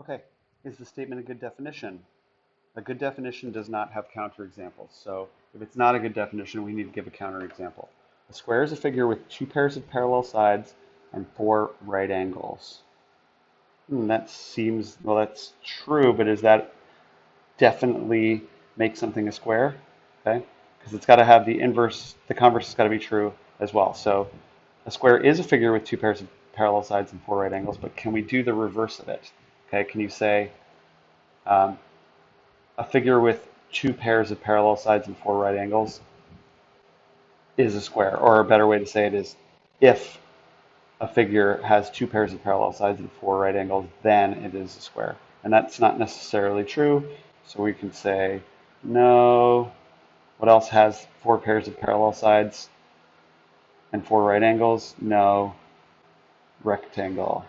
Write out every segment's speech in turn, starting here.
Okay, is the statement a good definition? A good definition does not have counterexamples. So if it's not a good definition, we need to give a counterexample. A square is a figure with two pairs of parallel sides and four right angles. That seems, well, that's true, but does that definitely make something a square? Okay, because it's got to have the inverse, the converse has got to be true as well. So a square is a figure with two pairs of parallel sides and four right angles, but can we do the reverse of it? Okay, can you say um, a figure with two pairs of parallel sides and four right angles is a square? Or a better way to say it is, if a figure has two pairs of parallel sides and four right angles, then it is a square. And that's not necessarily true. So we can say, no. What else has four pairs of parallel sides and four right angles? No. Rectangle.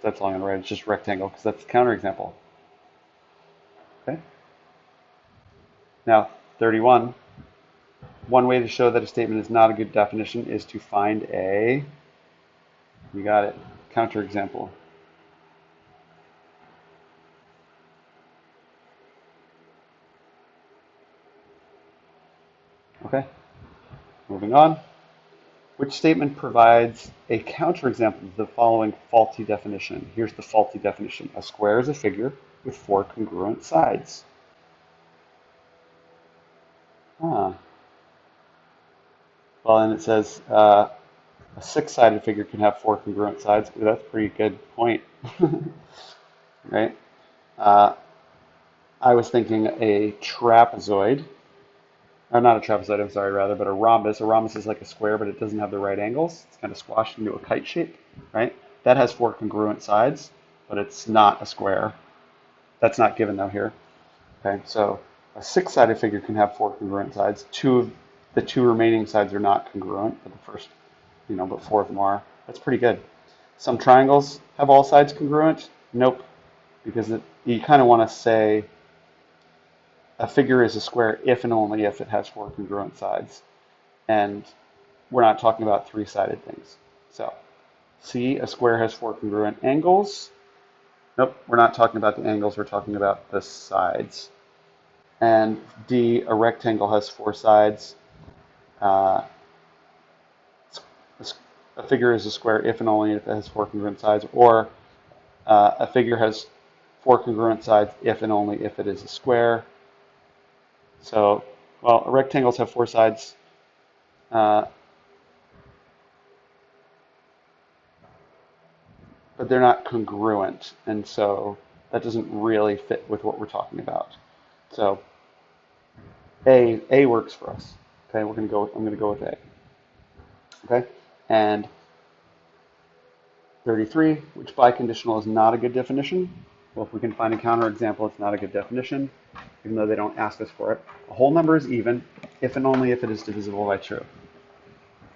That's all I'm going to write. It's just rectangle because that's the counterexample. Okay. Now, 31. One way to show that a statement is not a good definition is to find a, you got it, counterexample. Okay, moving on. Which statement provides a counterexample to the following faulty definition? Here's the faulty definition. A square is a figure with four congruent sides. Huh. Well, and it says a six-sided figure can have four congruent sides. Ooh, that's a pretty good point. Right? I was thinking a trapezoid, or not a trapezoid, I'm sorry, rather, but a rhombus. A rhombus is like a square, but it doesn't have the right angles. It's kind of squashed into a kite shape, right? That has four congruent sides, but it's not a square. That's not given though here. Okay, so a six-sided figure can have four congruent sides. The two remaining sides are not congruent, but the first, but four of them are. That's pretty good. Some triangles have all sides congruent. Nope, because you kind of want to say a figure is a square if and only if it has four congruent sides. And we're not talking about three-sided things. So, C, a square has four congruent angles. Nope, we're not talking about the angles, we're talking about the sides. And D, a rectangle has four sides. A figure is a square if and only if it has four congruent sides. Or a figure has four congruent sides if and only if it is a square. So, well, rectangles have four sides. But they're not congruent, and so that doesn't really fit with what we're talking about. So A works for us. Okay, I'm gonna go with A. Okay, and 33, which biconditional is not a good definition. Well, if we can find a counterexample, it's not a good definition, even though they don't ask us for it. A whole number is even if and only if it is divisible by 2.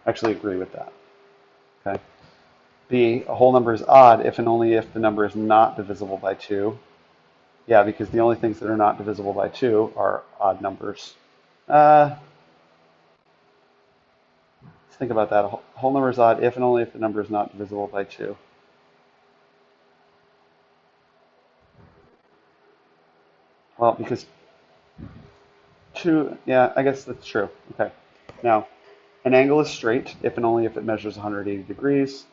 I actually agree with that. Okay. B, a whole number is odd if and only if the number is not divisible by 2. Yeah, because the only things that are not divisible by 2 are odd numbers. Let's think about that. A whole number is odd if and only if the number is not divisible by 2. Well, because 2, yeah, I guess that's true. Okay. Now, an angle is straight if and only if it measures 180 degrees.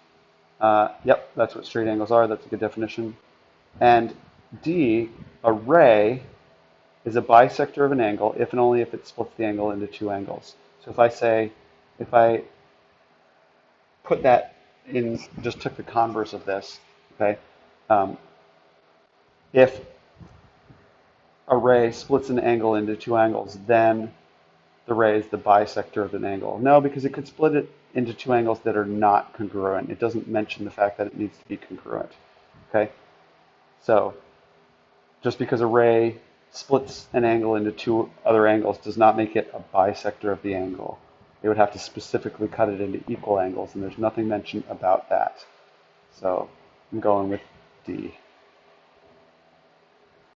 Yep, that's what straight angles are. That's a good definition. And D, a ray is a bisector of an angle if and only if it splits the angle into two angles. So if I put that in, just took the converse of this, okay? If a ray splits an angle into two angles, then the ray is the bisector of an angle. No, because it could split it into two angles that are not congruent. It doesn't mention the fact that it needs to be congruent, okay? So just because a ray splits an angle into two other angles does not make it a bisector of the angle. They would have to specifically cut it into equal angles, and there's nothing mentioned about that. So I'm going with D.